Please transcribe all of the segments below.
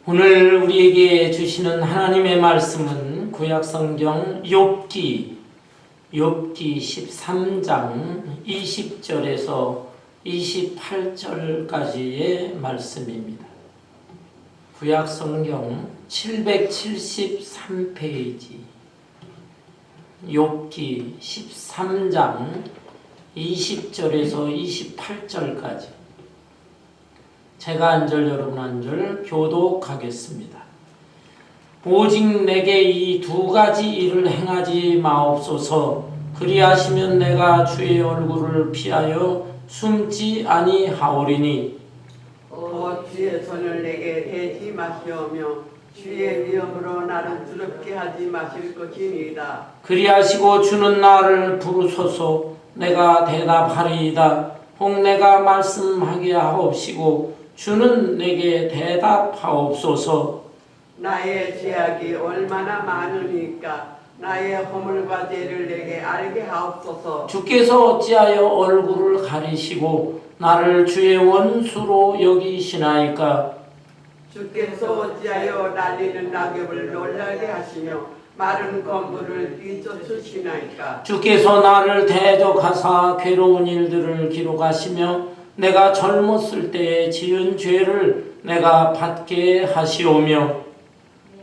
오늘 우리에게 주시는 하나님의 말씀은 구약성경 욥기 13장 20절에서 28절까지의 말씀입니다. 구약성경 773페이지 욥기 13장 20절에서 28절까지 제가 한 절 여러분 한 절 교독하겠습니다. 오직 내게 이 두 가지 일을 행하지 마옵소서. 그리하시면 내가 주의 얼굴을 피하여 숨지 아니하오리니. 주의 손을 내게 대지 마시오며 주의 위엄으로 나를 두렵게 하지 마실 것이니이다. 그리하시고 주는 나를 부르소서. 내가 대답하리이다. 혹 내가 말씀하게 하옵시고 주는 내게 대답하옵소서. 나의 죄악이 얼마나 많으니까 나의 허물과 죄를 내게 알게 하옵소서. 주께서 어찌하여 얼굴을 가리시고 나를 주의 원수로 여기시나이까. 주께서 어찌하여 날리는 낙엽을 놀라게 하시며 마른 건물을 뒤쫓으시나이까. 주께서 나를 대적하사 괴로운 일들을 기록하시며 내가 젊었을 때에 지은 죄를 내가 받게 하시오며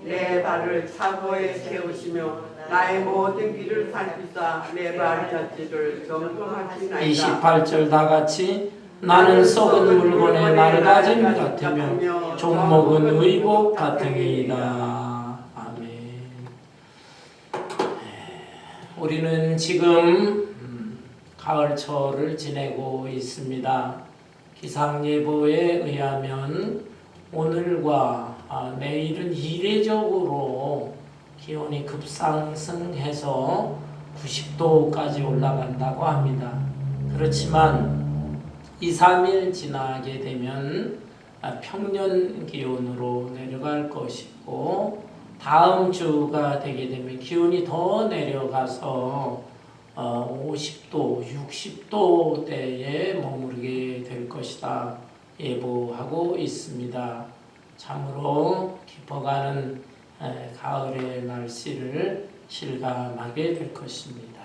내 발을 사고에 세우시며 나의 모든 길을 살피사 내 발자취를 점검하시나이다. 28절 다같이 나는 썩은 물건의 낡아짐 같으며 좀먹은 의복 같으니이다. 아멘. 우리는 지금 가을철을 지내고 있습니다. 기상예보에 의하면 오늘과 내일은 이례적으로 기온이 급상승해서 90도까지 올라간다고 합니다. 그렇지만 2, 3일 지나게 되면 평년 기온으로 내려갈 것이고 다음 주가 되게 되면 기온이 더 내려가서 50도, 60도대에 머무르게 될 것이다 예보하고 있습니다. 참으로 깊어가는 가을의 날씨를 실감하게 될 것입니다.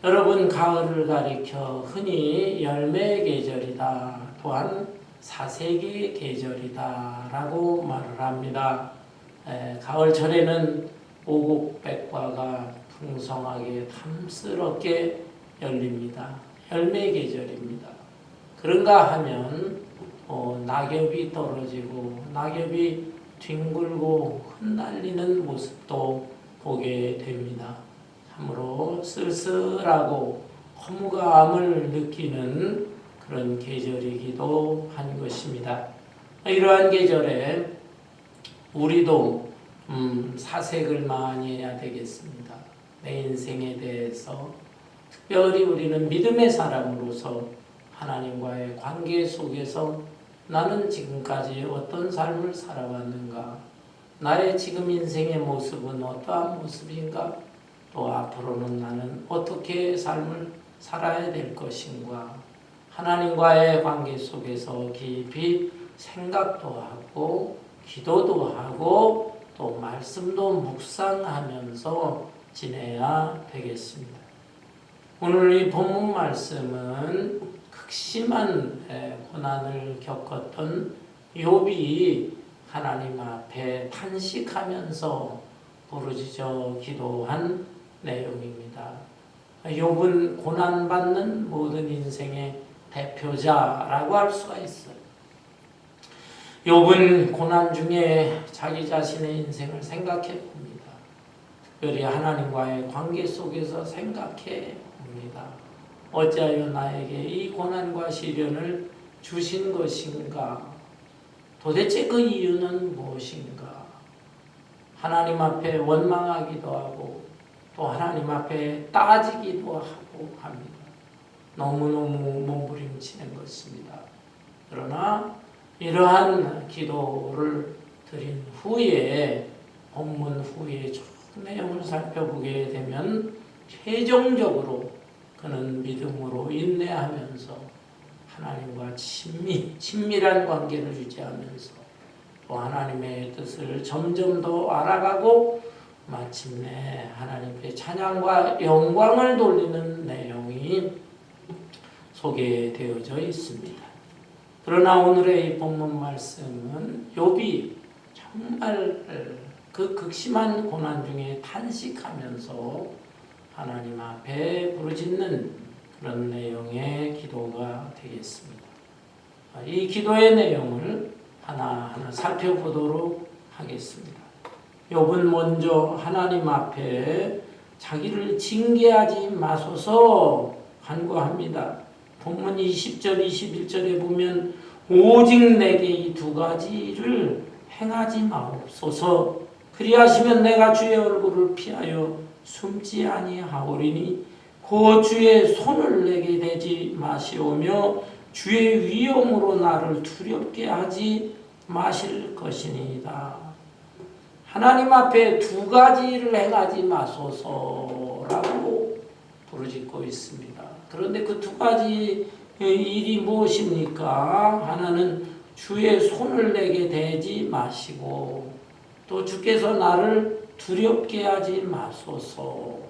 여러분, 가을을 가리켜 흔히 열매의 계절이다, 또한 사색의 계절이다 라고 말을 합니다. 가을철에는 오곡백과가 풍성하게 탐스럽게 열립니다. 열매 계절입니다. 그런가 하면 낙엽이 떨어지고 낙엽이 뒹굴고 흩날리는 모습도 보게 됩니다. 참으로 쓸쓸하고 허무감을 느끼는 그런 계절이기도 한 것입니다. 이러한 계절에 우리도 사색을 많이 해야 되겠습니다. 내 인생에 대해서 특별히 우리는 믿음의 사람으로서 하나님과의 관계 속에서 나는 지금까지 어떤 삶을 살아왔는가, 나의 지금 인생의 모습은 어떠한 모습인가, 또 앞으로는 나는 어떻게 삶을 살아야 될 것인가, 하나님과의 관계 속에서 깊이 생각도 하고 기도도 하고 또 말씀도 묵상하면서 지내야 되겠습니다. 오늘 이 본문 말씀은 극심한 고난을 겪었던 욥이 하나님 앞에 탄식하면서 부르짖어 기도한 내용입니다. 욥은 고난받는 모든 인생의 대표자라고 할 수가 있어요. 욥은 고난 중에 자기 자신의 인생을 생각해 봅니다. 특별히 하나님과의 관계 속에서 생각해 봅니다. 어찌하여 나에게 이 고난과 시련을 주신 것인가? 도대체 그 이유는 무엇인가? 하나님 앞에 원망하기도 하고 또 하나님 앞에 따지기도 하고 합니다. 너무너무 몸부림치는 것입니다. 그러나 이러한 기도를 드린 후에 본문 후에 쭉 내용을 살펴보게 되면 최종적으로 그는 믿음으로 인내하면서 하나님과 친밀한 관계를 유지하면서 또 하나님의 뜻을 점점 더 알아가고 마침내 하나님께 찬양과 영광을 돌리는 내용이 소개되어져 있습니다. 그러나 오늘의 이 본문 말씀은 욥이 정말 그 극심한 고난 중에 탄식하면서 하나님 앞에 부르짖는 그런 내용의 기도가 되겠습니다. 이 기도의 내용을 하나하나 살펴보도록 하겠습니다. 욥은 먼저 하나님 앞에 자기를 징계하지 마소서 간구합니다. 본문 20절, 21절에 보면 오직 내게 이 두 가지를 행하지 마옵소서. 그리하시면 내가 주의 얼굴을 피하여 숨지 아니하오리니 곧 주의 손을 내게 대지 마시오며 주의 위엄으로 나를 두렵게 하지 마실 것이니이다. 하나님 앞에 두 가지를 행하지 마소서라고 부르짖고 있습니다. 그런데 그 두 가지 일이 무엇입니까? 하나는 주의 손을 내게 대지 마시고 또 주께서 나를 두렵게 하지 마소서라고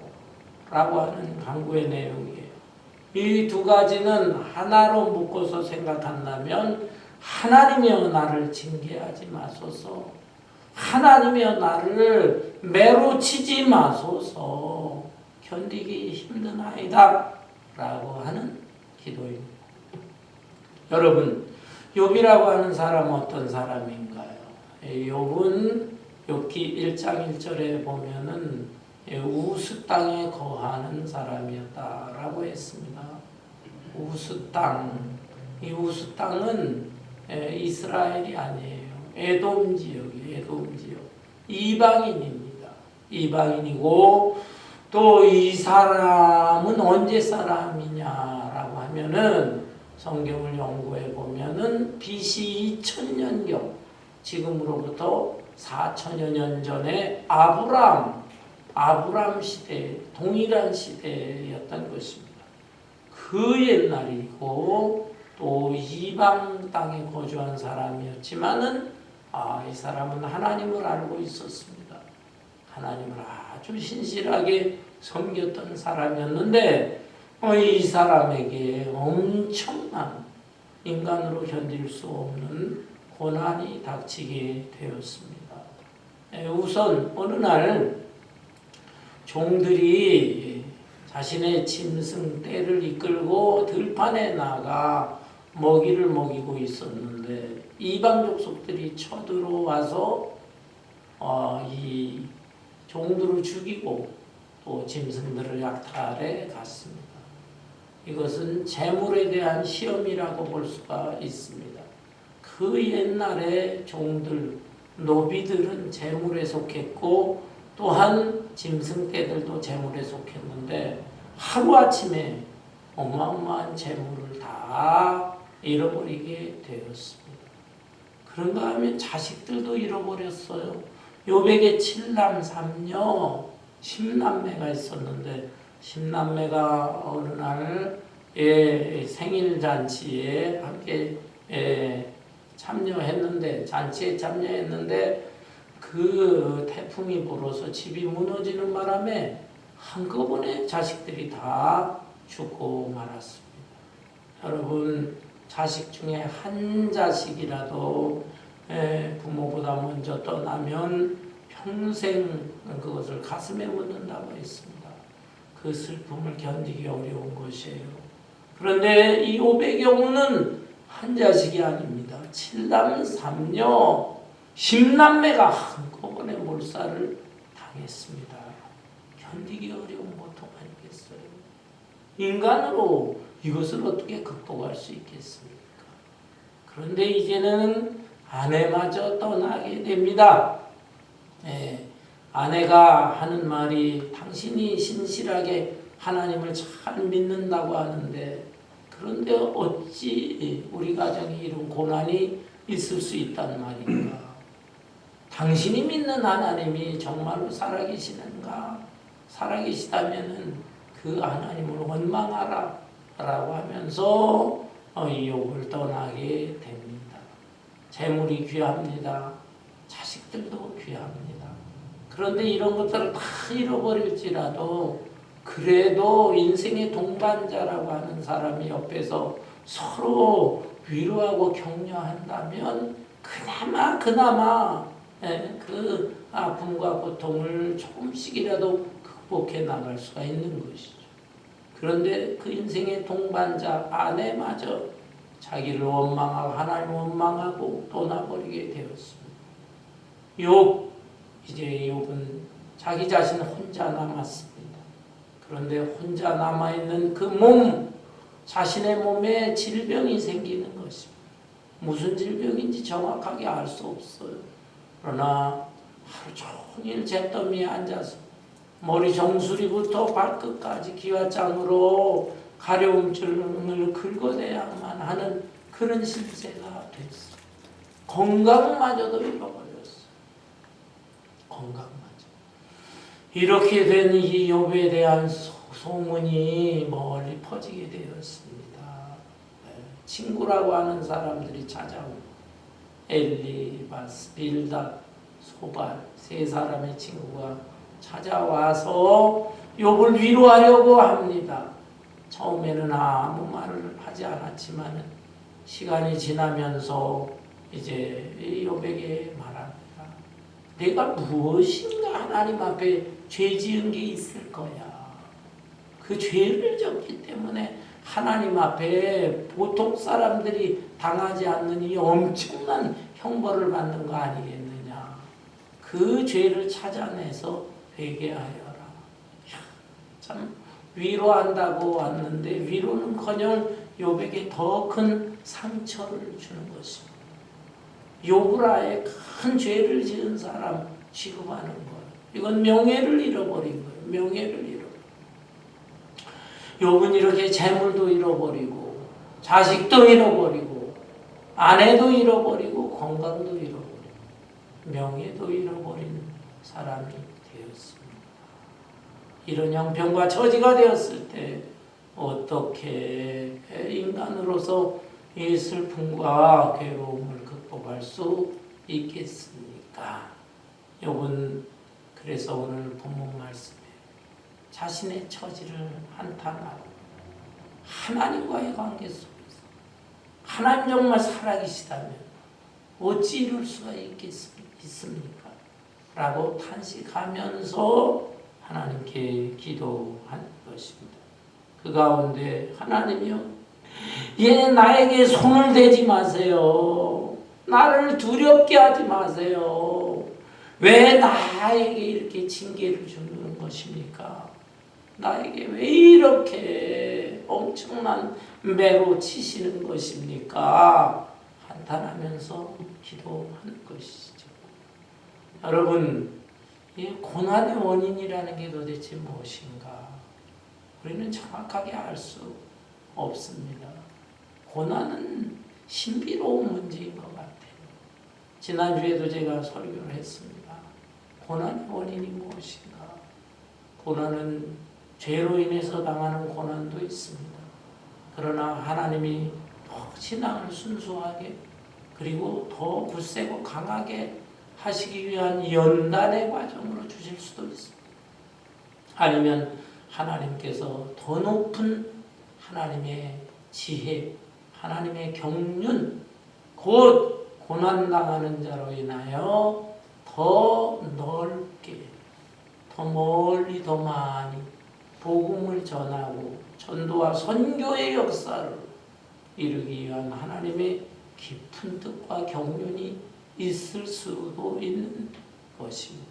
하는 간구의 내용이에요. 이 두 가지는 하나로 묶어서 생각한다면 하나님이여 나를 징계하지 마소서, 하나님이여 나를 매로 치지 마소서, 견디기 힘드나이다 라고 하는 기도입니다. 여러분, 욥이라고 하는 사람은 어떤 사람인가요? 욥은 욥기 1장 1절에 보면은 우스 땅에 거하는 사람이었다라고 했습니다. 우스 땅, 이 우스 땅은 이스라엘이 아니에요. 에돔 지역이에요. 에돔 지역. 이방인입니다. 이방인이고 또 이 사람은 언제 사람이냐라고 하면은 성경을 연구해 보면은 BC 2000년경, 지금으로부터 4000여 년 전에 아브람 시대, 동일한 시대였던 것입니다. 그 옛날이고 또 이방 땅에 거주한 사람이었지만은 이 사람은 하나님을 알고 있었습니다. 하나님을 아주 신실하게 섬겼던 사람이었는데 이 사람에게 엄청난 인간으로 견딜 수 없는 고난이 닥치게 되었습니다. 우선 어느 날 종들이 자신의 짐승 떼를 이끌고 들판에 나가 먹이를 먹이고 있었는데 이방 족속들이 쳐들어와서 이 종들을 죽이고 또 짐승들을 약탈해 갔습니다. 이것은 재물에 대한 시험이라고 볼 수가 있습니다. 그 옛날에 종들, 노비들은 재물에 속했고 또한 짐승떼들도 재물에 속했는데 하루아침에 어마어마한 재물을 다 잃어버리게 되었습니다. 그런가 하면 자식들도 잃어버렸어요. 욥에게 7남 3녀 10남매가 있었는데 10남매가 어느 날 생일 잔치에 함께 잔치에 참여했는데 그 태풍이 불어서 집이 무너지는 바람에 한꺼번에 자식들이 다 죽고 말았습니다. 여러분, 자식 중에 한 자식이라도 부모보다 먼저 떠나면 평생 그것을 가슴에 묻는다고 했습니다. 그 슬픔을 견디기 어려운 것이에요. 그런데 이 욥의 경우는 한 자식이 아닙니다. 7남 3녀 10남매가 한꺼번에 몰살을 당했습니다. 견디기 어려운 고통 아니겠어요? 인간으로 이것을 어떻게 극복할 수 있겠습니까? 그런데 이제는 아내마저 떠나게 됩니다. 아내가 하는 말이 당신이 신실하게 하나님을 잘 믿는다고 하는데 그런데 어찌 우리 가정에 이런 고난이 있을 수 있단 말인가? 당신이 믿는 하나님이 정말로 살아계시는가? 살아계시다면은 그 하나님을 원망하라 라고 하면서 이 욥을 떠나게 됩니다. 재물이 귀합니다. 자식들도 귀합니다. 그런데 이런 것들을 다 잃어버릴지라도 그래도 인생의 동반자라고 하는 사람이 옆에서 서로 위로하고 격려한다면 그나마 그 아픔과 고통을 조금씩이라도 극복해 나갈 수가 있는 것이죠. 그런데 그 인생의 동반자 아내마저 자기를 원망하고 하나님을 원망하고 떠나버리게 되었습니다. 이제 욥은 자기 자신 혼자 남았습니다. 그런데 혼자 남아있는 그 몸, 자신의 몸에 질병이 생기는 것입니다. 무슨 질병인지 정확하게 알 수 없어요. 그러나 하루 종일 잿더미에 앉아서 머리 정수리부터 발끝까지 기와장으로 가려움증을 긁어내야만 하는 그런 신세가 됐어요. 건강마저도 잃어버렸어요. 건강마저. 이렇게 된 이 욥에 대한 소문이 멀리 퍼지게 되었습니다. 친구라고 하는 사람들이 찾아오고 엘리바스, 빌닷, 소발 세 사람의 친구가 찾아와서 욥을 위로하려고 합니다. 처음에는 아무 말을 하지 않았지만 시간이 지나면서 이제 욥에게 말합니다. 내가 무엇인가 하나님 앞에 죄 지은 게 있을 거야. 그 죄를 졌기 때문에 하나님 앞에 보통 사람들이 당하지 않는 이 엄청난 형벌을 받는 거 아니겠느냐. 그 죄를 찾아내서 회개하여라. 참 위로한다고 왔는데 위로는커녕 욥에게 더 큰 상처를 주는 것입니다. 욥을 아예 큰 죄를 지은 사람 취급하는 거예요. 이건 명예를 잃어버린 거예요. 명예를 잃어버린. 욥은 이렇게 재물도 잃어버리고 자식도 잃어버리고 아내도 잃어버리고 건강도 잃어버리고 명예도 잃어버린 사람이 되었습니다. 이런 형편과 처지가 되었을 때 어떻게 인간으로서 이 슬픔과 괴로움을 극복할 수 있겠습니까? 욥은 그래서 오늘 본문 말씀에 자신의 처지를 한탄하고 하나님과의 관계 속에서 하나님 정말 살아계시다면 어찌 이룰 수가 있습니까? 라고 탄식하면서 하나님께 기도한 것입니다. 그 가운데 하나님이요, 나에게 손을 대지 마세요. 나를 두렵게 하지 마세요. 왜 나에게 이렇게 징계를 주는 것입니까? 나에게 왜 이렇게 엄청난 매로 치시는 것입니까? 한탄하면서 기도하는 것이죠. 여러분, 이 고난의 원인이라는 게 도대체 무엇인가? 우리는 정확하게 알 수 없습니다. 고난은 신비로운 문제인 것 같아요. 지난주에도 제가 설교를 했습니다. 고난의 원인이 무엇인가? 고난은 죄로 인해서 당하는 고난도 있습니다. 그러나 하나님이 더 신앙을 순수하게 그리고 더 굳세고 강하게 하시기 위한 연단의 과정으로 주실 수도 있습니다. 아니면 하나님께서 더 높은 하나님의 지혜, 하나님의 경륜, 곧 고난당하는 자로 인하여 더 넓게, 더 멀리, 더 많이 복음을 전하고 전도와 선교의 역사를 이루기 위한 하나님의 깊은 뜻과 경륜이 있을 수도 있는 것입니다.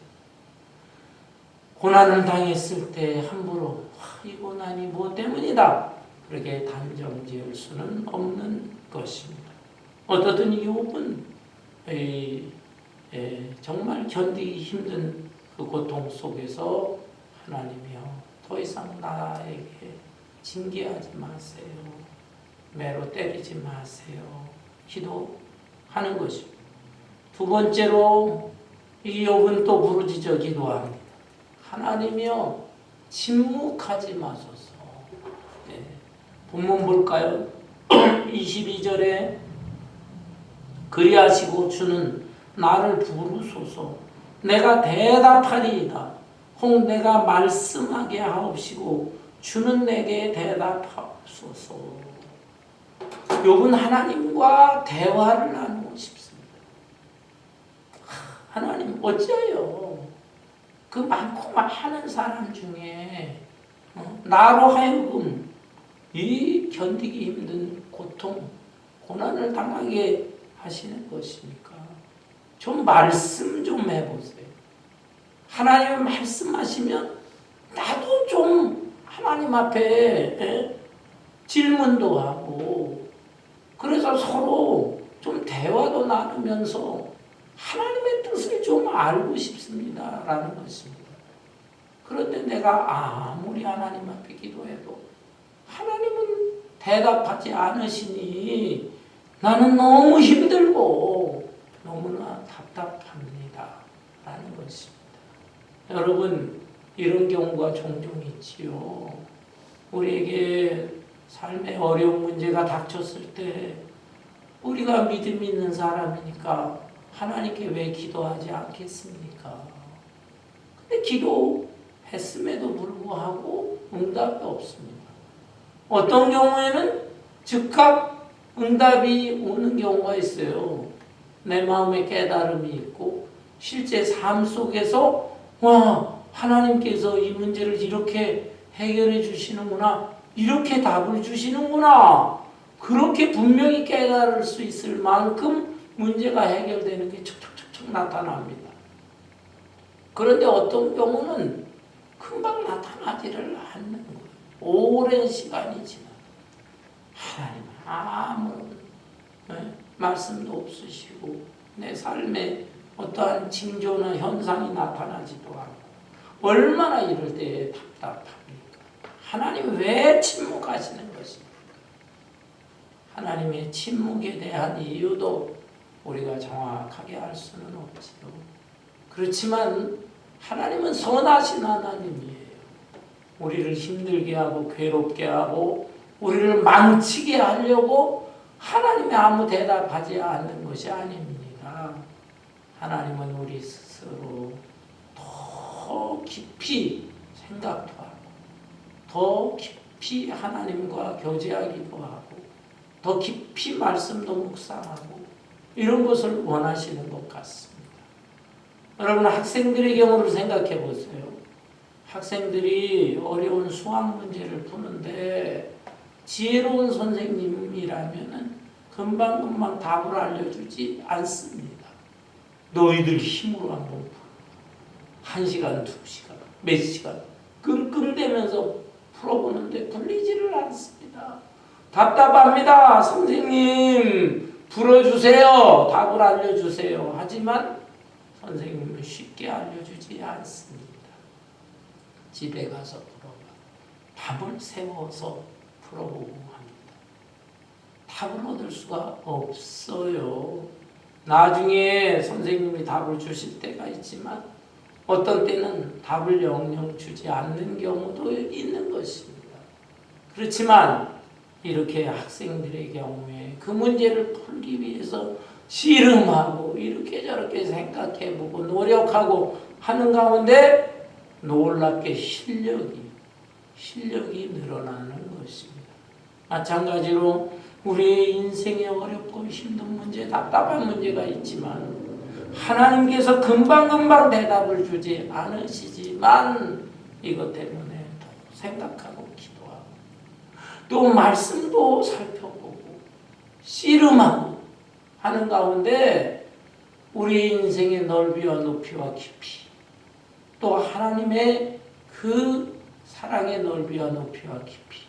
고난을 당했을 때 함부로 이 고난이 뭐 때문이다 그렇게 단정 지을 수는 없는 것입니다. 어떻든 욥은 정말 견디기 힘든 그 고통 속에서 하나님이여 더 이상 나에게 징계하지 마세요. 매로 때리지 마세요. 기도하는 것입니다. 두 번째로 이 욥은 또 부르짖어 기도합니다. 하나님이여 침묵하지 마소서. 본문 볼까요? 22절에 그리하시고 주는 나를 부르소서. 내가 대답하리이다. 혹 내가 말씀하게 하옵시고 주는 내게 대답하옵소서. 욥은 하나님과 대화를 나누고 싶습니다. 하나님 어찌하여 그 많고 많은 사람 중에 나로 하여금 이 견디기 힘든 고통, 고난을 당하게 하시는 것입니까? 좀 말씀 좀 해보세요. 하나님 말씀하시면 나도 좀 하나님 앞에 질문도 하고 그래서 서로 좀 대화도 나누면서 하나님의 뜻을 좀 알고 싶습니다 라는 것입니다. 그런데 내가 아무리 하나님 앞에 기도해도 하나님은 대답하지 않으시니 나는 너무 힘들고 너무나 답답합니다 라는 것입니다. 여러분, 이런 경우가 종종 있지요. 우리에게 삶의 어려운 문제가 닥쳤을 때 우리가 믿음 있는 사람이니까 하나님께 왜 기도하지 않겠습니까? 근데 기도했음에도 불구하고 응답이 없습니다. 어떤 경우에는 즉각 응답이 오는 경우가 있어요. 내 마음에 깨달음이 있고 실제 삶 속에서 와, 하나님께서 이 문제를 이렇게 해결해 주시는구나, 이렇게 답을 주시는구나, 그렇게 분명히 깨달을 수 있을 만큼 문제가 해결되는 게 척척척척 나타납니다. 그런데 어떤 경우는 금방 나타나지를 않는 거예요. 오랜 시간이 지나 하나님 아무런 말씀도 없으시고 내 삶에 어떠한 징조나 현상이 나타나지도 않고 얼마나 이럴 때 답답합니까? 하나님 왜 침묵하시는 것입니까? 하나님의 침묵에 대한 이유도 우리가 정확하게 알 수는 없지요. 그렇지만 하나님은 선하신 하나님이에요. 우리를 힘들게 하고 괴롭게 하고 우리를 망치게 하려고 하나님이 아무 대답하지 않는 것이 아닙니다. 하나님은 우리 스스로 더 깊이 생각도 하고 더 깊이 하나님과 교제하기도 하고 더 깊이 말씀도 묵상하고 이런 것을 원하시는 것 같습니다. 여러분, 학생들의 경우를 생각해 보세요. 학생들이 어려운 수학 문제를 푸는데 지혜로운 선생님이라면 금방금방 답을 알려주지 않습니다. 너희들 힘으로 한번 풀어. 1시간, 2시간, 몇 시간 끙끙대면서 풀어보는데 풀리지를 않습니다. 답답합니다. 선생님 풀어주세요. 답을 알려주세요. 하지만 선생님은 쉽게 알려주지 않습니다. 집에 가서 풀어봐. 답을 세워서 풀어보고 합니다. 답을 얻을 수가 없어요. 나중에 선생님이 답을 주실 때가 있지만 어떤 때는 답을 영영 주지 않는 경우도 있는 것입니다. 그렇지만 이렇게 학생들의 경우에 그 문제를 풀기 위해서 씨름하고 이렇게 저렇게 생각해보고 노력하고 하는 가운데 놀랍게 실력이 늘어나는 것입니다. 마찬가지로 우리의 인생에 어렵고 힘든 문제, 답답한 문제가 있지만 하나님께서 금방금방 대답을 주지 않으시지만 이것 때문에 또 생각하고 기도하고 또 말씀도 살펴보고 씨름하고 하는 가운데 우리의 인생의 넓이와 높이와 깊이 또 하나님의 그 사랑의 넓이와 높이와 깊이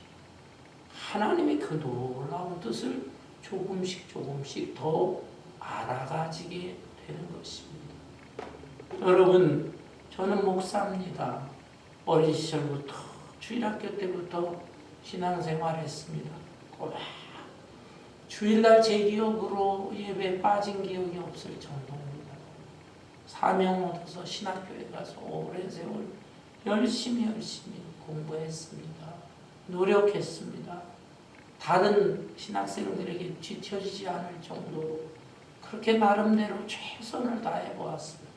하나님의 그 놀라운 뜻을 조금씩 더 알아가지게 되는 것입니다. 여러분, 저는 목사입니다. 어린 시절부터 주일학교 때부터 신앙생활했습니다. 주일날 제 기억으로 예배에 빠진 기억이 없을 정도입니다. 사명 얻어서 신학교에 가서 오랜 세월 열심히 공부했습니다. 노력했습니다. 다른 신학생들에게 뒤처지지 않을 정도로 그렇게 나름대로 최선을 다해 보았습니다.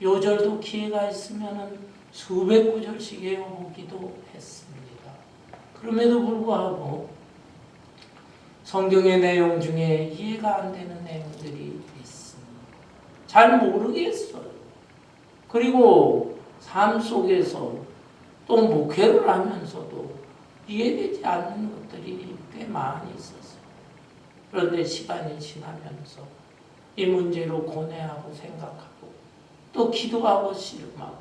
요절도 기회가 있으면 수백 구절씩 외워보기도 했습니다. 그럼에도 불구하고 성경의 내용 중에 이해가 안 되는 내용들이 있습니다. 잘 모르겠어요. 그리고 삶 속에서 또 목회를 하면서도 이해되지 않는 것들이 꽤 많이 있었어요. 그런데 시간이 지나면서 이 문제로 고뇌하고 생각하고 또 기도하고 씨름하고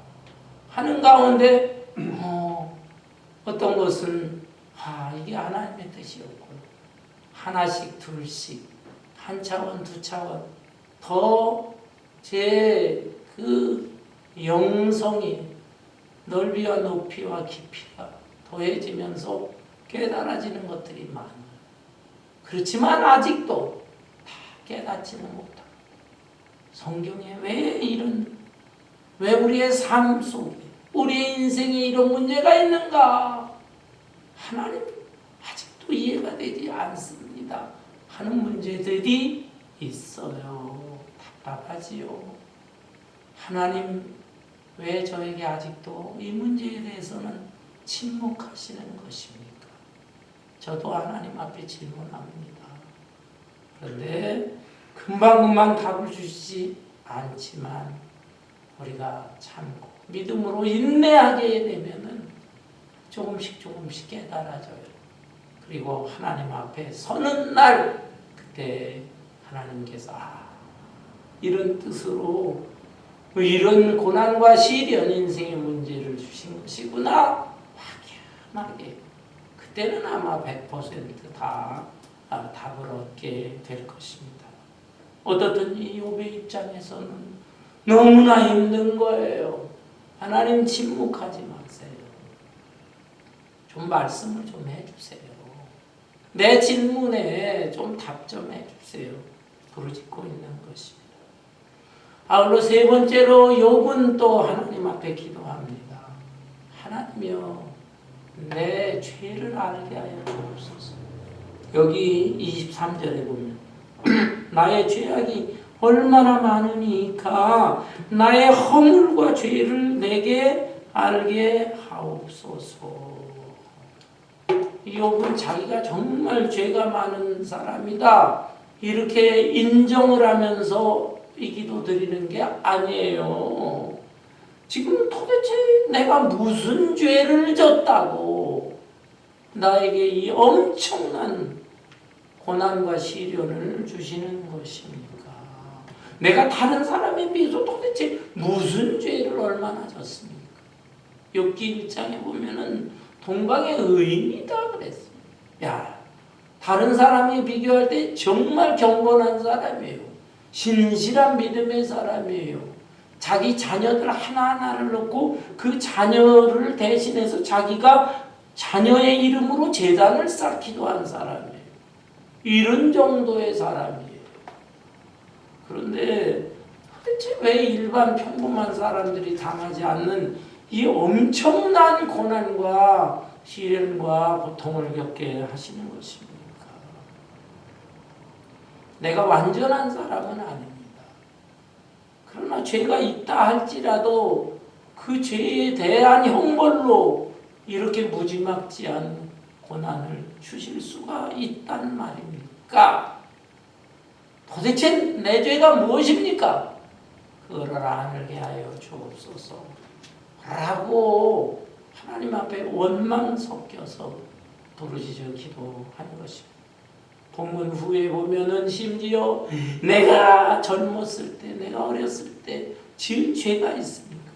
하는 가운데 어떤 것은 이게 하나님의 뜻이었고 하나씩 둘씩 한 차원 두 차원 더 제 그 영성이 넓이와 높이와 깊이가 더해지면서 깨달아지는 것들이 많아요. 그렇지만 아직도 다 깨닫지는 못하고 성경에 왜 우리의 삶 속에 우리의 인생에 이런 문제가 있는가? 하나님 아직도 이해가 되지 않습니다 하는 문제들이 있어요. 답답하지요. 하나님 왜 저에게 아직도 이 문제에 대해서는 침묵하시는 것입니까? 저도 하나님 앞에 질문합니다. 그런데 금방금방 답을 주시지 않지만 우리가 참고 믿음으로 인내하게 되면은 조금씩 깨달아져요. 그리고 하나님 앞에 서는 날 그때 하나님께서 이런 뜻으로 이런 고난과 시련 인생의 문제를 주신 것이구나 확연하게 그때는 아마 100%다 답을 얻게 될 것입니다. 어떻든 이 욥의 입장에서는 너무나 힘든 거예요. 하나님 침묵하지 마세요. 좀 말씀을 좀 해주세요. 내 질문에 좀 답 좀 해주세요. 부르짖고 있는 것입니다. 아울러 세 번째로 욥은 또 하나님 앞에 기도합니다. 하나님이여 내 죄를 알게 하여 주옵소서. 여기 23절에 보면 나의 죄악이 얼마나 많으니까 나의 허물과 죄를 내게 알게 하옵소서. 욥은 자기가 정말 죄가 많은 사람이다 이렇게 인정을 하면서 이 기도 드리는 게 아니에요. 지금 도대체 내가 무슨 죄를 졌다고 나에게 이 엄청난 고난과 시련을 주시는 것입니까? 내가 다른 사람에 비해서 도대체 무슨 죄를 얼마나 졌습니까? 욥기 1장에 보면은 동방의 의인이다 그랬어요. 다른 사람에 비교할 때 정말 경건한 사람이에요. 신실한 믿음의 사람이에요. 자기 자녀들 하나하나를 놓고 그 자녀를 대신해서 자기가 자녀의 이름으로 제단을 쌓기도 한 사람이에요. 이런 정도의 사람이에요. 그런데 도대체 왜 일반 평범한 사람들이 당하지 않는 이 엄청난 고난과 시련과 고통을 겪게 하시는 것입니까? 내가 완전한 사람은 아닙니다. 그러나 죄가 있다 할지라도 그 죄에 대한 형벌로 이렇게 무지막지한 고난을 주실 수가 있단 말입니까? 도대체 내 죄가 무엇입니까? 그거를 알게 하여 주옵소서 라고 하나님 앞에 원망 섞여서 부르짖어 기도하는 것입니다. 본문 후에 보면은 심지어 내가 젊었을 때, 내가 어렸을 때 지은 죄가 있습니까?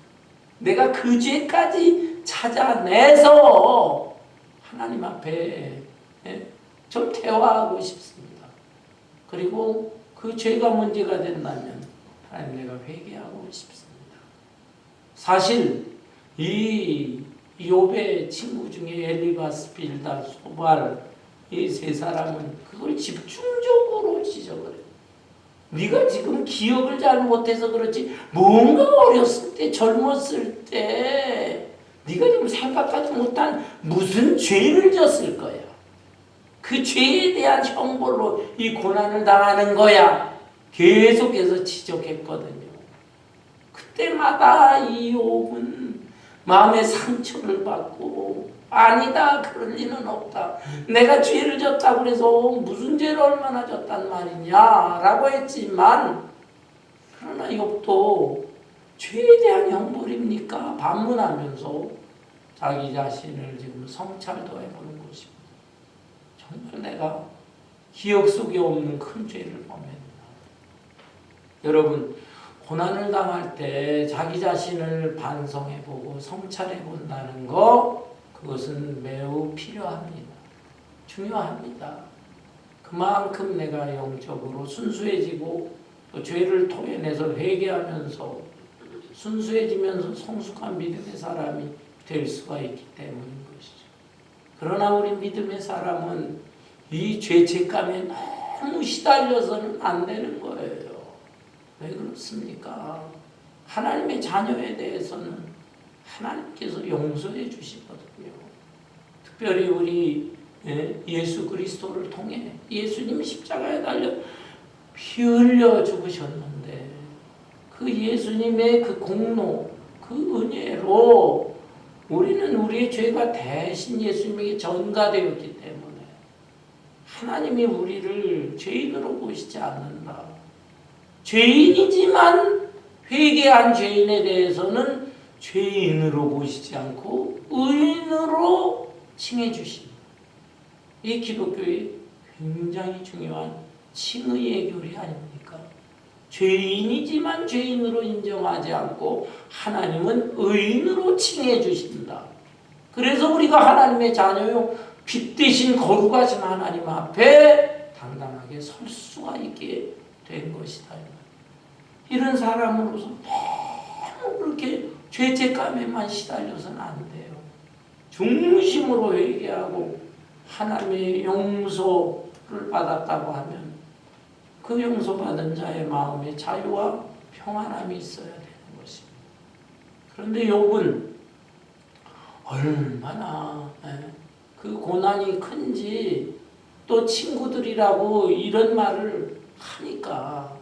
내가 그 죄까지 찾아내서 하나님 앞에 좀 대화하고 싶습니다. 그리고 그 죄가 문제가 된다면 하나님 내가 회개하고 싶습니다. 사실 이 욥의 친구 중에 엘리바스, 빌닷, 소발 이 세 사람은 그걸 집중적으로 지적을 해요. 네가 지금 기억을 잘 못해서 그렇지 뭔가 어렸을 때 젊었을 때 네가 지금 생각하지 못한 무슨 죄를 졌을 거야. 그 죄에 대한 형벌로 이 고난을 당하는 거야. 계속해서 지적했거든요. 그때마다 이 욥은 마음의 상처를 받고 아니다, 그럴 리는 없다. 내가 죄를 졌다고 그래서 무슨 죄를 얼마나 졌단 말이냐라고 했지만, 그러나 욥도 죄에 대한 형벌입니까? 반문하면서 자기 자신을 지금 성찰도 해보는 것입니다. 정말 내가 기억 속에 없는 큰 죄를 범했나. 여러분, 고난을 당할 때 자기 자신을 반성해보고 성찰해본다는 거, 그것은 매우 필요합니다. 중요합니다. 그만큼 내가 영적으로 순수해지고 또 죄를 토해내서 회개하면서 순수해지면서 성숙한 믿음의 사람이 될 수가 있기 때문인 것이죠. 그러나 우리 믿음의 사람은 이 죄책감에 너무 시달려서는 안 되는 거예요. 왜 그렇습니까? 하나님의 자녀에 대해서는 하나님께서 용서해 주시거든요. 특별히 우리 예수 그리스도를 통해 예수님이 십자가에 달려 피 흘려 죽으셨는데 그 예수님의 그 공로, 그 은혜로 우리는 우리의 죄가 대신 예수님에게 전가되었기 때문에 하나님이 우리를 죄인으로 보시지 않는다. 죄인이지만 회개한 죄인에 대해서는 죄인으로 보시지 않고 의인으로 칭해 주십니다. 이 기독교의 굉장히 중요한 칭의의 교리 아닙니까? 죄인이지만 죄인으로 인정하지 않고 하나님은 의인으로 칭해 주신다. 그래서 우리가 하나님의 자녀요, 빛 대신 거룩하신 하나님 앞에 당당하게 설 수가 있게 된 것이다. 이런 사람으로서 너무 그렇게 죄책감에만 시달려서는 안 돼요. 중심으로 회개하고 하나님의 용서를 받았다고 하면 그 용서받은 자의 마음에 자유와 평안함이 있어야 되는 것입니다. 그런데 욥은 얼마나 그 고난이 큰지 또 친구들이라고 이런 말을 하니까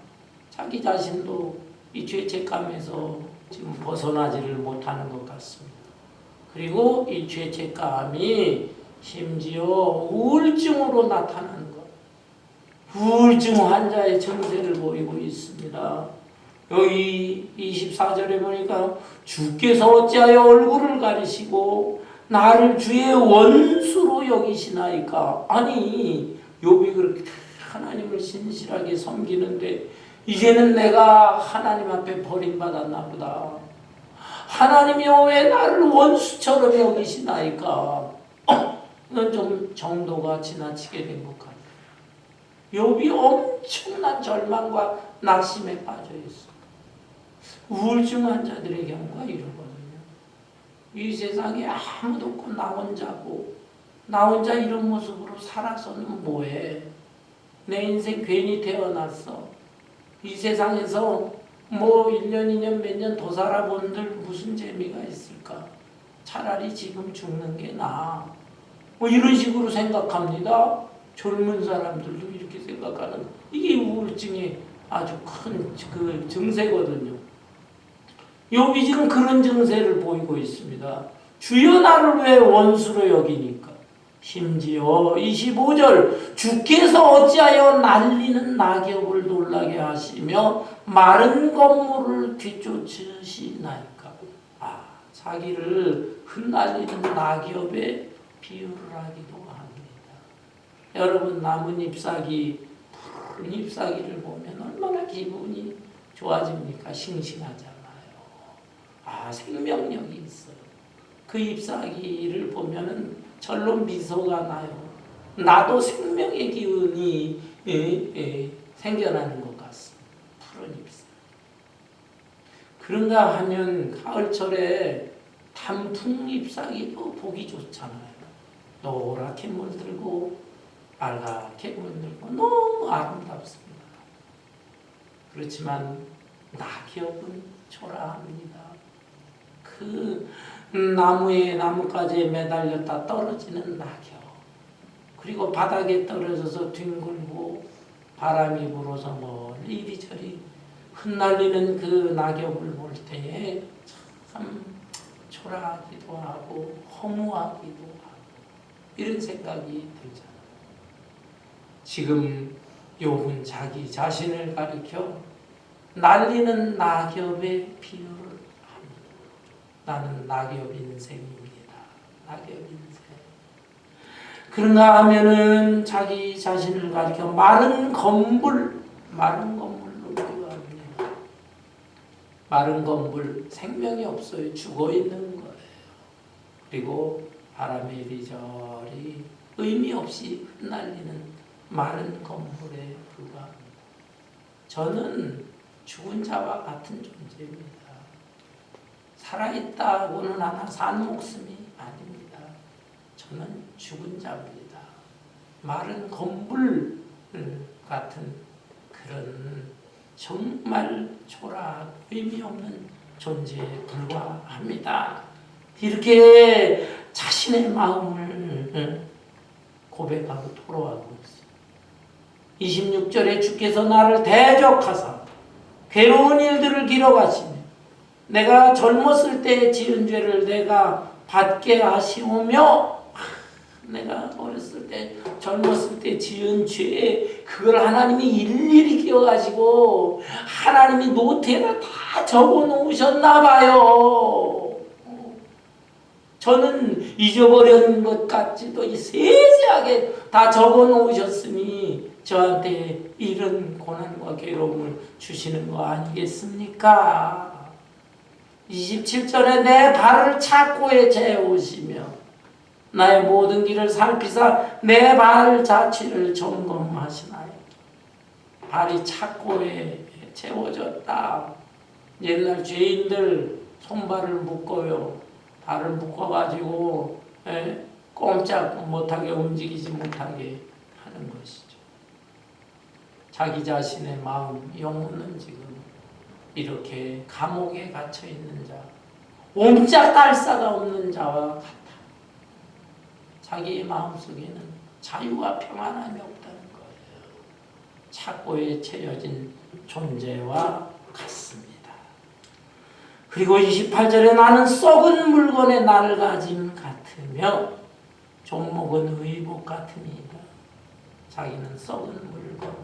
자기 자신도 이 죄책감에서 지금 벗어나지를 못하는 것 같습니다. 그리고 이 죄책감이 심지어 우울증으로 나타나는 것. 우울증 환자의 증세를 보이고 있습니다. 여기 24절에 보니까 주께서 어찌하여 얼굴을 가리시고 나를 주의 원수로 여기시나이까. 아니, 욥이 그렇게 하나님을 신실하게 섬기는데 이제는 내가 하나님 앞에 버림받았나 보다. 하나님이여 왜 나를 원수처럼 여기시나이까. 이건 좀 정도가 지나치게 된 것 같아요. 욥이 엄청난 절망과 낙심에 빠져 있어. 우울증 환자들의 경우가 이러거든요. 이 세상에 아무도 없고 나 혼자고 나 혼자 이런 모습으로 살아서는 뭐해. 내 인생 괜히 태어났어. 이 세상에서 뭐 1년, 2년, 몇 년 더 살아본들 무슨 재미가 있을까? 차라리 지금 죽는 게 나아. 뭐 이런 식으로 생각합니다. 젊은 사람들도 이렇게 생각하는, 이게 우울증의 아주 큰 그 증세거든요. 욥이 지금 그런 증세를 보이고 있습니다. 주여 나를 왜 원수로 여기니까. 심지어 25절 주께서 어찌하여 날리는 낙엽을 놀라게 하시며 마른 건물을 뒤쫓으시나이까. 자기를 흩날리는 낙엽에 비유를 하기도 합니다. 여러분, 나뭇 잎사귀, 푸른 잎사귀를 보면 얼마나 기분이 좋아집니까? 싱싱하잖아요. 생명력이 있어요. 그 잎사귀를 보면은 절로 미소가 나요. 나도 생명의 기운이 생겨나는 것 같습니다. 푸른 잎사귀. 그런가 하면 가을철에 단풍 잎사귀도 보기 좋잖아요. 노랗게 물들고 빨갛게 물들고 너무 아름답습니다. 그렇지만 낙엽은 초라합니다. 그 나뭇가지에 매달렸다 떨어지는 낙엽, 그리고 바닥에 떨어져서 뒹굴고 바람이 불어서 멀리 이리저리 흩날리는 그 낙엽을 볼 때에 참 초라하기도 하고 허무하기도 하고 이런 생각이 들잖아요. 지금 욥은 자기 자신을 가리켜 날리는 낙엽의 비유를 합니다. 나는 낙엽 인생입니다. 낙엽 인생. 그런가 하면은 자기 자신을 가리켜 마른 건물로 비유합니다. 마른 건물, 생명이 없어요. 죽어 있는 거예요. 그리고 바람에 이리저리 의미 없이 흩날리는 마른 건물에 불과합니다. 저는 죽은 자와 같은 존재입니다. 살아있다고는 하나 산 목숨이 아닙니다. 저는 죽은 자입니다. 마른 건물 같은 그런 정말 초라하고 의미 없는 존재에 불과합니다. 이렇게 자신의 마음을 고백하고 토로하고 있습니다. 26절에 주께서 나를 대적하사 괴로운 일들을 기록하시며 내가 젊었을 때 지은 죄를 내가 받게 하시오며 내가 어렸을 때 젊었을 때 지은 죄 그걸 하나님이 일일이 기억하시고 하나님이 노트에다 다 적어 놓으셨나 봐요. 저는 잊어버린 것 같지도 세세하게 다 적어 놓으셨으니 저한테 이런 고난과 괴로움을 주시는 거 아니겠습니까? 27절에 내 발을 착고에 재우시며 나의 모든 길을 살피사 내 발 자취를 점검하시나요? 발이 착고에 채워졌다. 옛날 죄인들 손발을 묶어요. 발을 묶어가지고 꼼짝 못하게 움직이지 못하게 하는 것이죠. 자기 자신의 마음, 영혼은 지금 이렇게 감옥에 갇혀 있는 자, 옴짝달사가 없는 자와 같아. 자기의 마음속에는 자유와 평안함이 없다는 거예요. 착고에 채여진 존재와 같습니다. 그리고 28절에 나는 썩은 물건에 낡아짐 같으며 종목은 의복 같으니이다. 자기는 썩은 물건,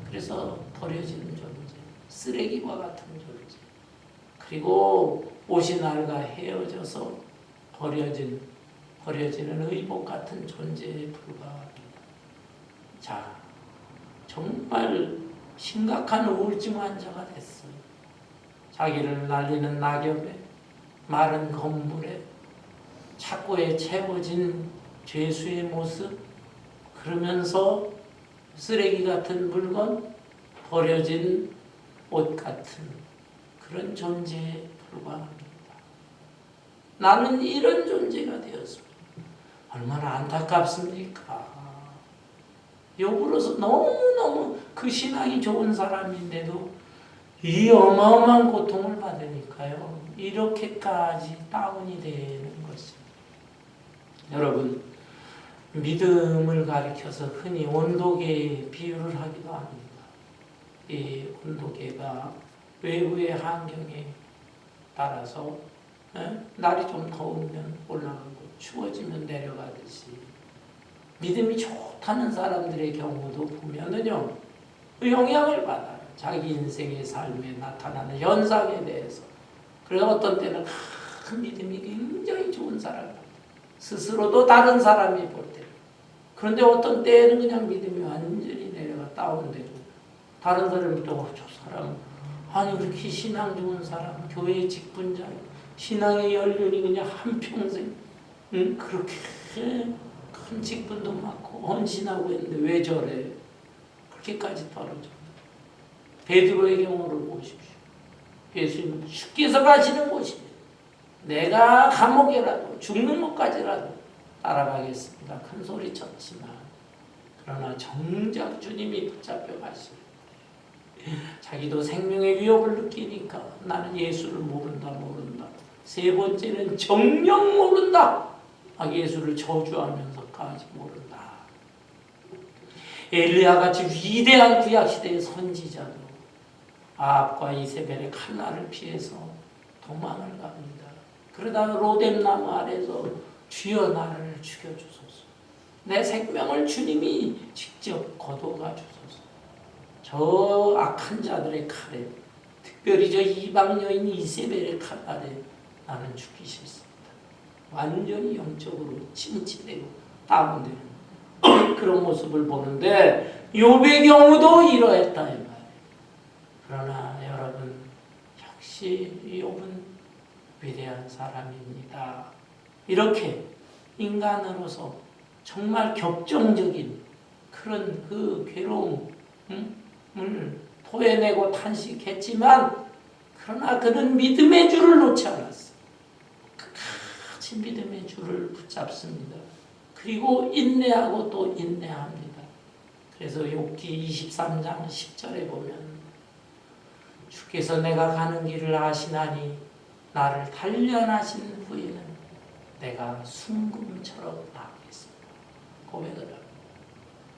그래서 버려지는 존재, 쓰레기와 같은 존재. 그리고 옷이 낡아 헤어져서 버려지는 의복 같은 존재에 불과합니다. 자, 정말 심각한 우울증 환자가 됐어요. 자기를 날리는 낙엽에 마른 건물에 착고에 채워진 죄수의 모습, 그러면서 쓰레기 같은 물건, 버려진 옷 같은 그런 존재에 불과합니다. 나는 이런 존재가 되었습니다. 얼마나 안타깝습니까? 욕으로서 너무너무 그 신앙이 좋은 사람인데도 이 어마어마한 고통을 받으니까요. 이렇게까지 다운이 되는 것입니다. 여러분, 믿음을 가리켜서 흔히 온도계에 비유를 하기도 합니다. 이 온도계가 외부의 환경에 따라서 날이 좀 더우면 올라가고 추워지면 내려가듯이 믿음이 좋다는 사람들의 경우도 보면은요, 영향을 받아요. 자기 인생의 삶에 나타나는 현상에 대해서. 그래서 어떤 때는 믿음이 굉장히 좋은 사람, 스스로도 다른 사람이 볼 때. 그런데 어떤 때는 그냥 믿음이 완전히 내려가 다운되고, 다른 사람이 또 저 사람, 아니 그렇게 신앙 좋은 사람, 교회 직분자, 신앙의 연륜이 그냥 한평생 그렇게 큰 직분도 많고 헌신하고 있는데 왜 저래? 그렇게까지 떨어져. 베드로의 경우를 보십시오. 예수님은 주께서 가시는 곳이면 내가 감옥에라도 죽는 곳까지라도 따라가겠습니다. 큰 소리 쳤지만 그러나 정작 주님이 붙잡혀 가시는 자기도 생명의 위협을 느끼니까 나는 예수를 모른다. 세 번째는 정녕 모른다. 예수를 저주하면서까지 모른다. 엘리야같이 위대한 구약시대의 선지자도 아합과 이세벨의 칼날을 피해서 도망을 갑니다. 그러다 로뎀나무 아래서 주여 나를 죽여주소서. 내 생명을 주님이 직접 거둬가 주소서. 저 악한 자들의 칼에, 특별히 저 이방 여인 이세벨의 칼날에 나는 죽기 싫습니다. 완전히 영적으로 침체되고 다운되는 그런 모습을 보는데 욥의 경우도 이러했다 이 말이에요. 그러나 여러분 역시 욥은 위대한 사람입니다. 이렇게 인간으로서 정말 격정적인 그런 그 괴로움을 토해내고 탄식했지만 그러나 그는 믿음의 줄을 놓지 않았어요. 끝까지 믿음의 줄을 붙잡습니다. 그리고 인내하고 또 인내합니다. 그래서 욥기 23장 10절에 보면 주께서 내가 가는 길을 아시나니 나를 단련하신 후에는 내가 순금처럼 나오겠습니다. 고백을 합니다.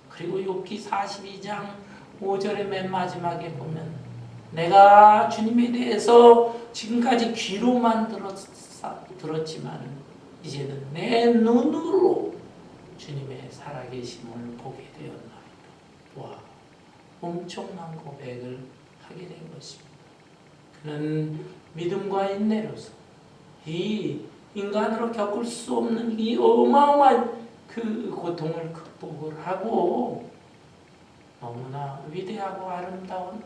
그리고 욥기 42장 5절의 맨 마지막에 보면 내가 주님에 대해서 지금까지 귀로만 들었지만 이제는 내 눈으로 주님의 살아계심을 보게 되었나이다. 와, 엄청난 고백을 하게 된 것입니다. 그는 믿음과 인내로서 이 인간으로 겪을 수 없는 이 어마어마한 그 고통을 극복을 하고 너무나 위대하고 아름다운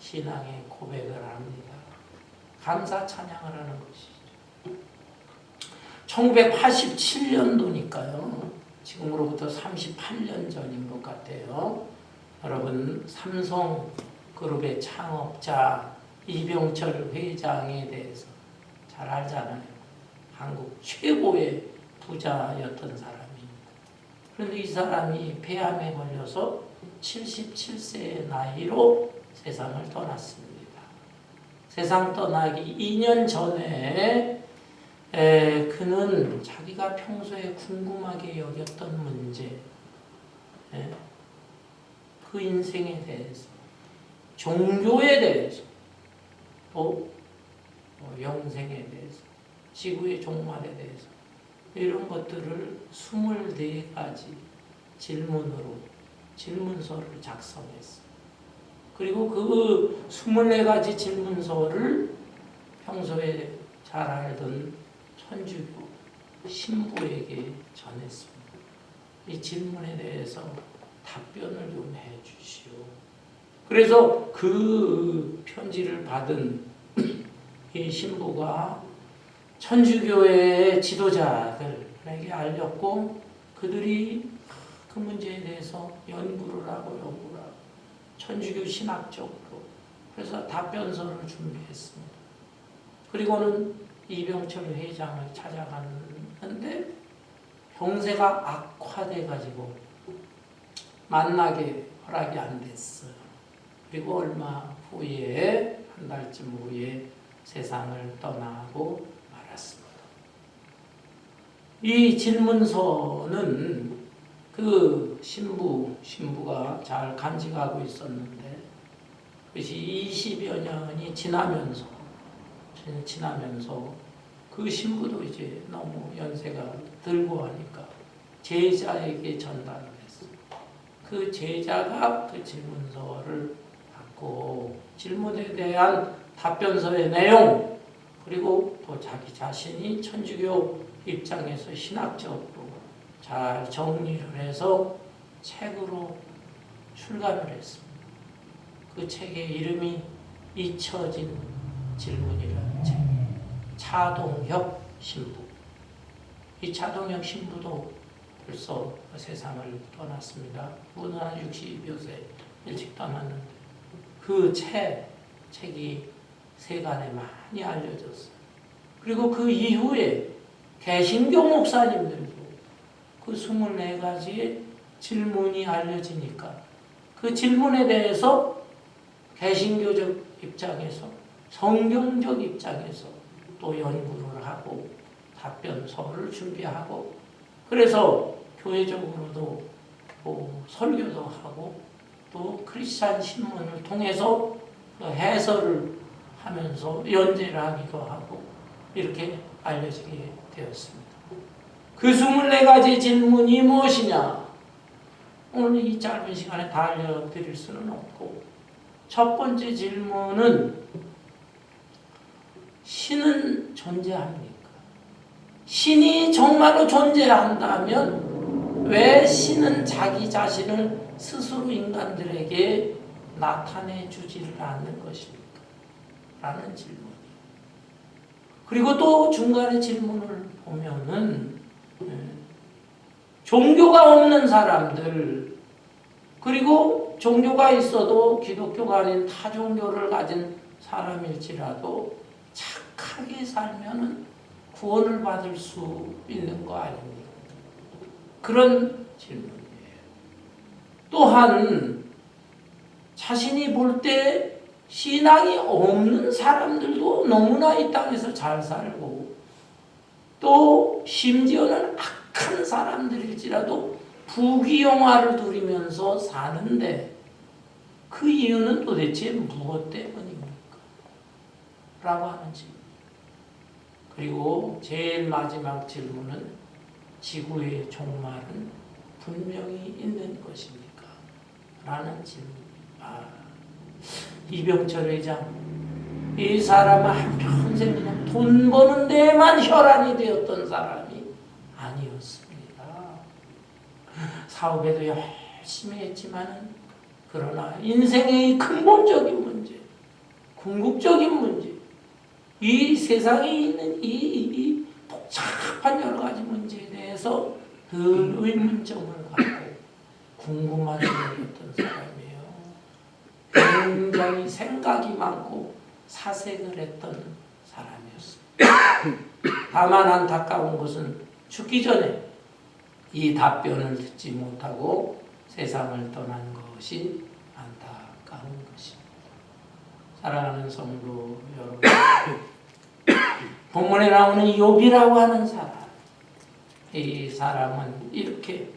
신앙의 고백을 합니다. 감사 찬양을 하는 것이죠. 1987년도니까요. 지금으로부터 38년 전인 것 같아요. 여러분 삼성그룹의 창업자 이병철 회장에 대해서 잘 알잖아요. 한국 최고의 부자였던 사람입니다. 그런데 이 사람이 폐암에 걸려서 77세의 나이로 세상을 떠났습니다. 세상 떠나기 2년 전에 그는 자기가 평소에 궁금하게 여겼던 문제, 그 인생에 대해서, 종교에 대해서, 또 영생에 대해서, 지구의 종말에 대해서 이런 것들을 24가지 질문서를 작성했어요. 그리고 그 24가지 질문서를 평소에 잘 알던 천주교 신부에게 전했습니다. 이 질문에 대해서 답변을 좀 해주시오. 그래서 그 편지를 받은 이 신부가 천주교의 지도자들에게 알렸고 그들이 그 문제에 대해서 연구를 하고 천주교 신학적으로 그래서 답변서를 준비했습니다. 그리고는 이병철 회장을 찾아갔는데 병세가 악화돼가지고 만나게 허락이 안 됐어요. 그리고 얼마 후에 한 달쯤 후에 세상을 떠나고 말았습니다. 이 질문서는 그 신부가 잘 간직하고 있었는데 그것이 20여 년이 지나면서 그 신부도 이제 너무 연세가 들고 하니까 제자에게 전달을 했어요. 그 제자가 그 질문서를 받고 질문에 대한 답변서의 내용 그리고 또 자기 자신이 천주교 입장에서 신학적으로 잘 정리를 해서 책으로 출간을 했습니다. 그 책의 이름이 잊혀진 질문이라는 책. 차동혁 신부. 이 차동혁 신부도 벌써 세상을 떠났습니다. 그분은 한 60여 세 일찍 떠났는데 그 책이 세간에 많이 알려졌어요. 그리고 그 이후에 개신교 목사님들도 그 24가지의 질문이 알려지니까 그 질문에 대해서 개신교적 입장에서 성경적 입장에서 또 연구를 하고 답변서를 준비하고 그래서 교회적으로도 또 설교도 하고 또 크리스찬 신문을 통해서 해설을 하면서 연재를 하기도 하고 이렇게 알려지게 되었습니다. 그 24가지 질문이 무엇이냐? 오늘 이 짧은 시간에 다 알려드릴 수는 없고, 첫 번째 질문은 신은 존재합니까? 신이 정말로 존재한다면 왜 신은 자기 자신을 스스로 인간들에게 나타내 주지를 않는 것입니까? 라는 질문이에요. 그리고 또 중간에 질문을 보면은 종교가 없는 사람들, 그리고 종교가 있어도 기독교가 아닌 타 종교를 가진 사람일지라도 착하게 살면은 구원을 받을 수 있는 거 아닙니까? 그런 질문이에요. 또한 자신이 볼 때 신앙이 없는 사람들도 너무나 이 땅에서 잘 살고, 또 심지어는 악한 사람들일지라도 부귀영화를 누리면서 사는데 그 이유는 도대체 무엇 때문입니까? 라고 하는 질문. 그리고 제일 마지막 질문은 지구의 종말은 분명히 있는 것입니까? 라는 질문입니다. 이병철 회장, 이 사람은 한평생 그냥 돈 버는 데만 혈안이 되었던 사람이 아니었습니다. 사업에도 열심히 했지만 그러나 인생의 근본적인 문제, 궁극적인 문제, 이 세상에 있는 이 복잡한 여러 가지 문제에 대해서 늘 의문점을 갖고 궁금하게 여겼던 사람이에요. 굉장히 생각이 많고 사색을 했던 사람이었습니다. 다만 안타까운 것은 죽기 전에 이 답변을 듣지 못하고 세상을 떠난 것이 안타까운 것입니다. 사랑하는 성도 여러분, 본문에 나오는 욥이라고 하는 사람, 이 사람은 이렇게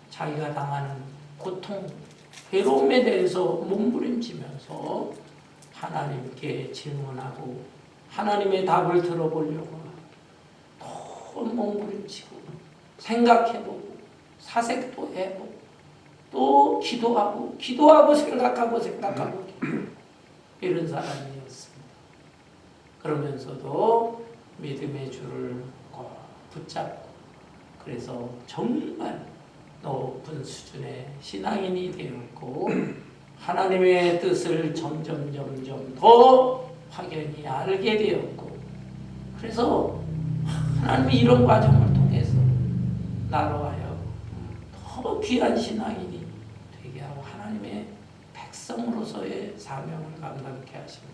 자기가 당하는 고통, 괴로움에 대해서 몸부림치면서 하나님께 질문하고 하나님의 답을 들어보려고 또 몸부림치고 생각해보고 사색도 해보고 또 기도하고 생각하고 이런 사람이었습니다. 그러면서도 믿음의 줄을 꼭 붙잡고 그래서 정말 높은 수준의 신앙인이 되었고 하나님의 뜻을 점점 더 확연히 알게 되었고, 그래서 하나님이 이런 과정을 통해서 나로 하여금 더 귀한 신앙인이 되게 하고 하나님의 백성으로서의 사명을 감당케 하시는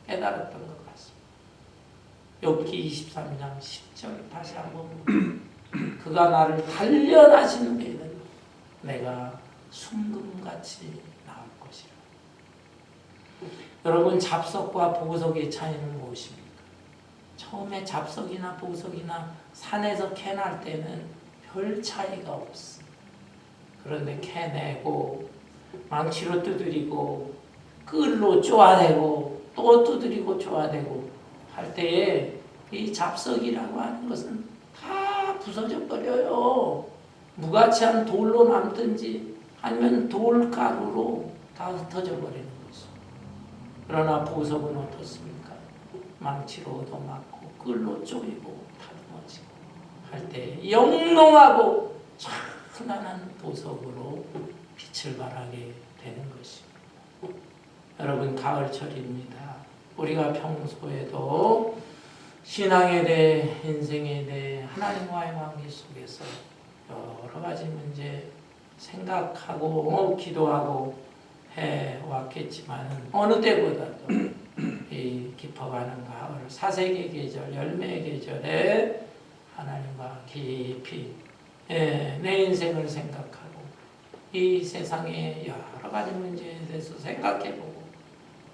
깨달았던 것 같습니다. 욥기 23장 10절 다시 한번 그가 나를 단련하시는 데에는 내가 순금같이 나올 것이라. 여러분, 잡석과 보석의 차이는 무엇입니까? 처음에 잡석이나 보석이나 산에서 캐날 때는 별 차이가 없어. 그런데 캐내고 망치로 두드리고 끌로 쪼아대고 또 두드리고 쪼아대고 할 때에 이 잡석이라고 하는 것은 다 부서져 버려요. 무가치한 돌로 남든지 아니면 돌가루로 다 흩어져 버리는 거죠. 그러나 보석은 어떻습니까? 망치로도 맞고 끌로 쪼이고 다듬어지고 할 때 영롱하고 찬란한 보석으로 빛을 발하게 되는 것입니다. 여러분, 가을철입니다. 우리가 평소에도 신앙에 대해, 인생에 대해 하나님과의 관계 속에서 여러 가지 문제 생각하고 기도하고 해왔겠지만 어느 때보다도 이 깊어가는 가을, 사색의 계절, 열매의 계절에 하나님과 깊이 내 인생을 생각하고 이 세상의 여러 가지 문제에 대해서 생각해보고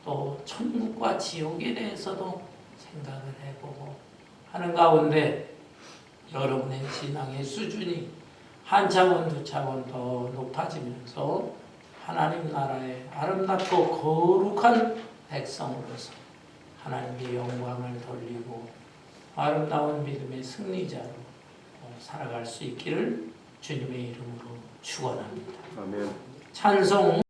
또 천국과 지옥에 대해서도 생각을 해보고 하는 가운데 여러분의 신앙의 수준이 한 차원 두 차원 더 높아지면서 하나님 나라의 아름답고 거룩한 백성으로서 하나님께 영광을 돌리고 아름다운 믿음의 승리자로 살아갈 수 있기를 주님의 이름으로 축원합니다. 아멘. 찬송